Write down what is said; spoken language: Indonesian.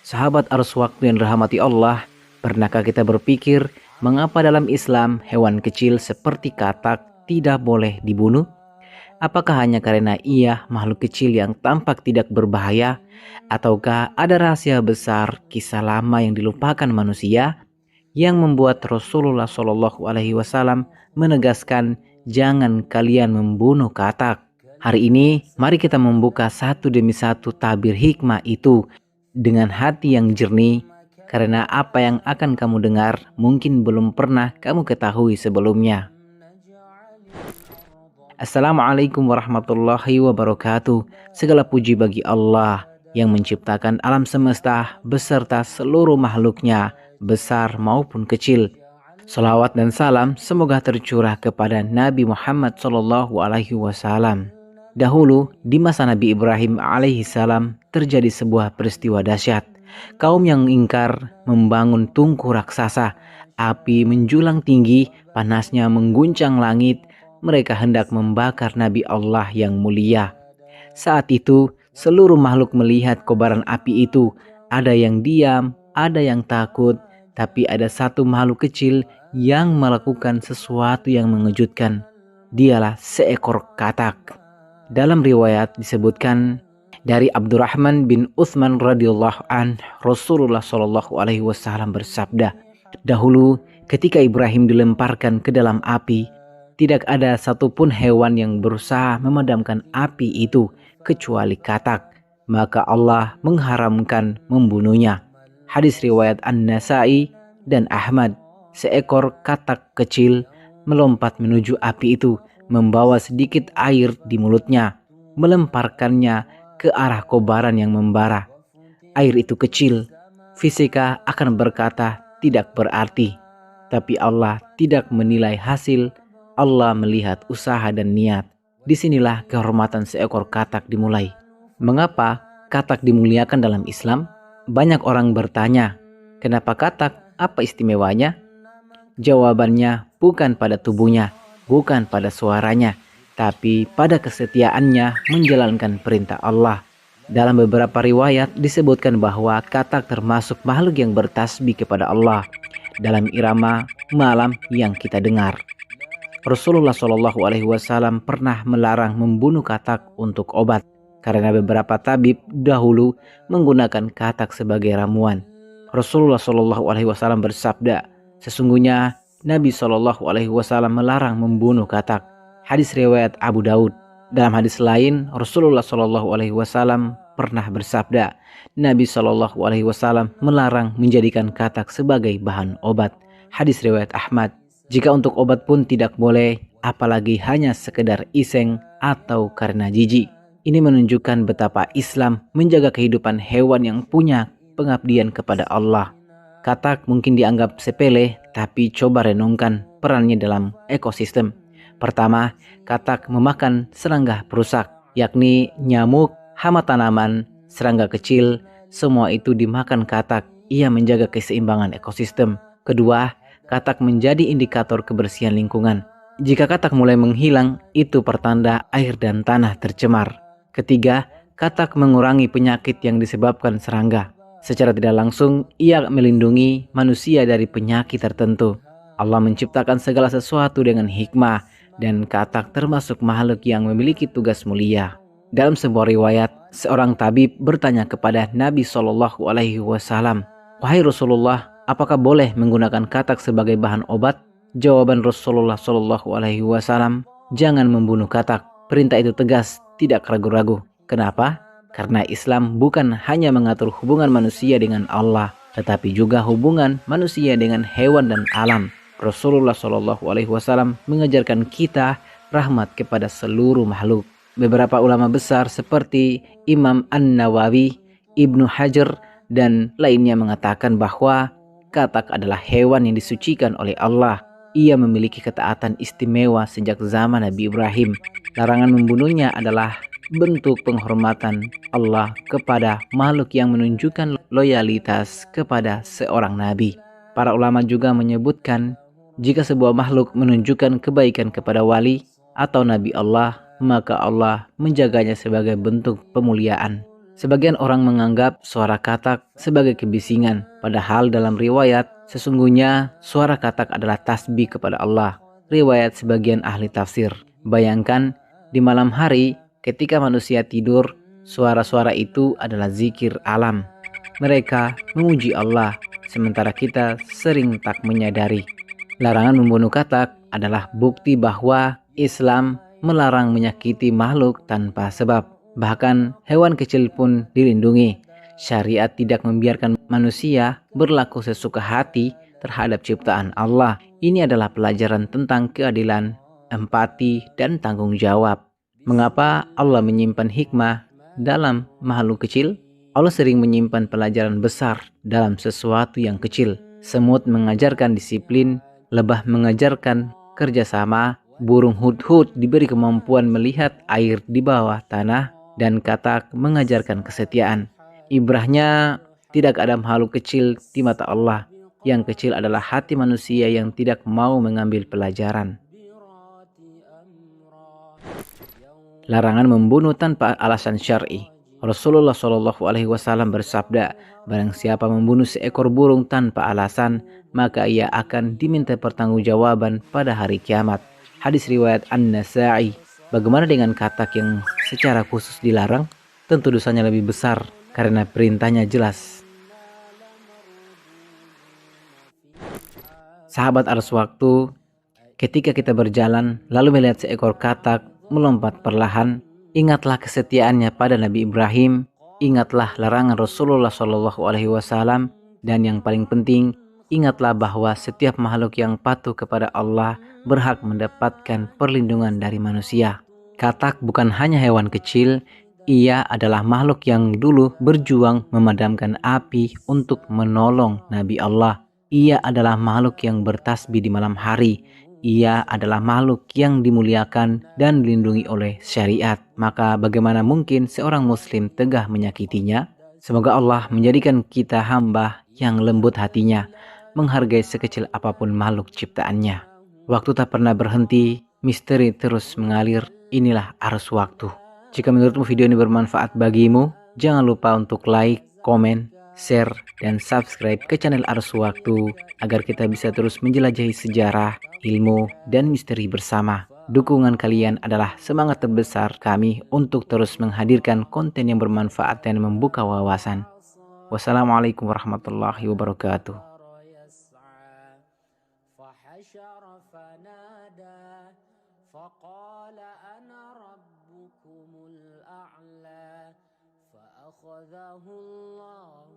Sahabat arus waktu yang dirahmati Allah, pernahkah kita berpikir mengapa dalam Islam hewan kecil seperti katak tidak boleh dibunuh? Apakah hanya karena ia makhluk kecil yang tampak tidak berbahaya, ataukah ada rahasia besar kisah lama yang dilupakan manusia yang membuat Rasulullah Shallallahu Alaihi Wasallam menegaskan jangan kalian membunuh katak? Hari ini mari kita membuka satu demi satu tabir hikmah itu dengan hati yang jernih, karena apa yang akan kamu dengar mungkin belum pernah kamu ketahui sebelumnya. Assalamualaikum warahmatullahi wabarakatuh. Segala puji bagi Allah yang menciptakan alam semesta beserta seluruh makhluknya, besar maupun kecil. Salawat dan salam semoga tercurah kepada Nabi Muhammad SAW. Dahulu di masa Nabi Ibrahim alaihissalam terjadi sebuah peristiwa dahsyat. Kaum yang ingkar membangun tungku raksasa, api menjulang tinggi, panasnya mengguncang langit. Mereka hendak membakar Nabi Allah yang mulia. Saat itu seluruh makhluk melihat kobaran api itu. Ada yang diam, ada yang takut, tapi ada satu makhluk kecil yang melakukan sesuatu yang mengejutkan. Dialah seekor katak. Dalam riwayat disebutkan dari Abdurrahman bin Utsman radhiyallahu an, Rasulullah Shallallahu Alaihi Wasallam bersabda, dahulu ketika Ibrahim dilemparkan ke dalam api, tidak ada satupun hewan yang berusaha memadamkan api itu kecuali katak. Maka Allah mengharamkan membunuhnya. Hadis riwayat An-Nasai dan Ahmad. Seekor katak kecil melompat menuju api itu, membawa sedikit air di mulutnya, melemparkannya ke arah kobaran yang membara. Air itu kecil, fisika akan berkata tidak berarti, tapi Allah tidak menilai hasil. Allah melihat usaha dan niat. Disinilah kehormatan seekor katak dimulai. Mengapa katak dimuliakan dalam Islam? Banyak orang bertanya, kenapa katak? Apa istimewanya? Jawabannya bukan pada tubuhnya, bukan pada suaranya, tapi pada kesetiaannya menjalankan perintah Allah. Dalam beberapa riwayat disebutkan bahwa katak termasuk makhluk yang bertasbih kepada Allah dalam irama malam yang kita dengar. Rasulullah Shallallahu Alaihi Wasallam pernah melarang membunuh katak untuk obat karena beberapa tabib dahulu menggunakan katak sebagai ramuan. Rasulullah Shallallahu Alaihi Wasallam bersabda, sesungguhnya Nabi Shallallahu Alaihi Wasallam melarang membunuh katak. Hadis riwayat Abu Daud. Dalam hadis lain, Rasulullah Shallallahu Alaihi Wasallam pernah bersabda, Nabi Shallallahu Alaihi Wasallam melarang menjadikan katak sebagai bahan obat. Hadis riwayat Ahmad. Jika untuk obat pun tidak boleh, apalagi hanya sekedar iseng atau karena jijik. Ini menunjukkan betapa Islam menjaga kehidupan hewan yang punya pengabdian kepada Allah. Katak mungkin dianggap sepele, tapi coba renungkan perannya dalam ekosistem. Pertama, katak memakan serangga perusak, yakni nyamuk, hama tanaman, serangga kecil, semua itu dimakan katak. Ia menjaga keseimbangan ekosistem. Kedua, katak menjadi indikator kebersihan lingkungan. Jika katak mulai menghilang, itu pertanda air dan tanah tercemar. Ketiga, katak mengurangi penyakit yang disebabkan serangga. Secara tidak langsung, ia melindungi manusia dari penyakit tertentu. Allah menciptakan segala sesuatu dengan hikmah, dan katak termasuk makhluk yang memiliki tugas mulia. Dalam sebuah riwayat, seorang tabib bertanya kepada Nabi Shallallahu Alaihi Wasallam, wahai Rasulullah, apakah boleh menggunakan katak sebagai bahan obat? Jawaban Rasulullah Shallallahu Alaihi Wasallam, jangan membunuh katak. Perintah itu tegas, tidak ragu-ragu. Kenapa? Karena Islam bukan hanya mengatur hubungan manusia dengan Allah, tetapi juga hubungan manusia dengan hewan dan alam. Rasulullah Shallallahu Alaihi Wasallam mengajarkan kita rahmat kepada seluruh makhluk. Beberapa ulama besar seperti Imam An-Nawawi, Ibnu Hajar, dan lainnya mengatakan bahwa katak adalah hewan yang disucikan oleh Allah. Ia memiliki ketaatan istimewa sejak zaman Nabi Ibrahim. Larangan membunuhnya adalah bentuk penghormatan Allah kepada makhluk yang menunjukkan loyalitas kepada seorang nabi. Para ulama juga menyebutkan, jika sebuah makhluk menunjukkan kebaikan kepada wali atau nabi Allah, maka Allah menjaganya sebagai bentuk pemuliaan. Sebagian orang menganggap suara katak sebagai kebisingan, padahal dalam riwayat sesungguhnya suara katak adalah tasbih kepada Allah. Riwayat sebagian ahli tafsir. Bayangkan di malam hari ketika manusia tidur, suara-suara itu adalah zikir alam. Mereka memuji Allah, sementara kita sering tak menyadari. Larangan membunuh katak adalah bukti bahwa Islam melarang menyakiti makhluk tanpa sebab. Bahkan hewan kecil pun dilindungi. Syariat tidak membiarkan manusia berlaku sesuka hati terhadap ciptaan Allah. Ini adalah pelajaran tentang keadilan, empati, dan tanggung jawab. Mengapa Allah menyimpan hikmah dalam makhluk kecil? Allah sering menyimpan pelajaran besar dalam sesuatu yang kecil. Semut mengajarkan disiplin, lebah mengajarkan kerjasama, burung hudhud diberi kemampuan melihat air di bawah tanah, dan katak mengajarkan kesetiaan. Ibrahnya tidak ada makhluk kecil di mata Allah. Yang kecil adalah hati manusia yang tidak mau mengambil pelajaran. Larangan membunuh tanpa alasan syar'i. Rasulullah SAW bersabda, barang siapa membunuh seekor burung tanpa alasan, maka ia akan diminta pertanggungjawaban pada hari kiamat. Hadis riwayat An-Nasa'i. Bagaimana dengan katak yang secara khusus dilarang? Tentu dosanya lebih besar karena perintahnya jelas. Sahabat arus waktu, ketika kita berjalan lalu melihat seekor katak melompat perlahan, ingatlah kesetiaannya pada Nabi Ibrahim, ingatlah larangan Rasulullah SAW, dan yang paling penting, ingatlah bahwa setiap makhluk yang patuh kepada Allah berhak mendapatkan perlindungan dari manusia. Katak bukan hanya hewan kecil, ia adalah makhluk yang dulu berjuang memadamkan api untuk menolong Nabi Allah. Ia adalah makhluk yang bertasbih di malam hari. Ia adalah makhluk yang dimuliakan dan dilindungi oleh syariat. Maka bagaimana mungkin seorang muslim tegah menyakitinya? Semoga Allah menjadikan kita hamba yang lembut hatinya, menghargai sekecil apapun makhluk ciptaannya. Waktu tak pernah berhenti, misteri terus mengalir. Inilah arus waktu. Jika menurutmu video ini bermanfaat bagimu, jangan lupa untuk like, komen, share, dan subscribe ke channel Arus Waktu agar kita bisa terus menjelajahi sejarah, ilmu, dan misteri bersama. Dukungan kalian adalah semangat terbesar kami untuk terus menghadirkan konten yang bermanfaat dan membuka wawasan. Wassalamualaikum warahmatullahi wabarakatuh. فقال أنا ربكم الأعلى فأخذه الله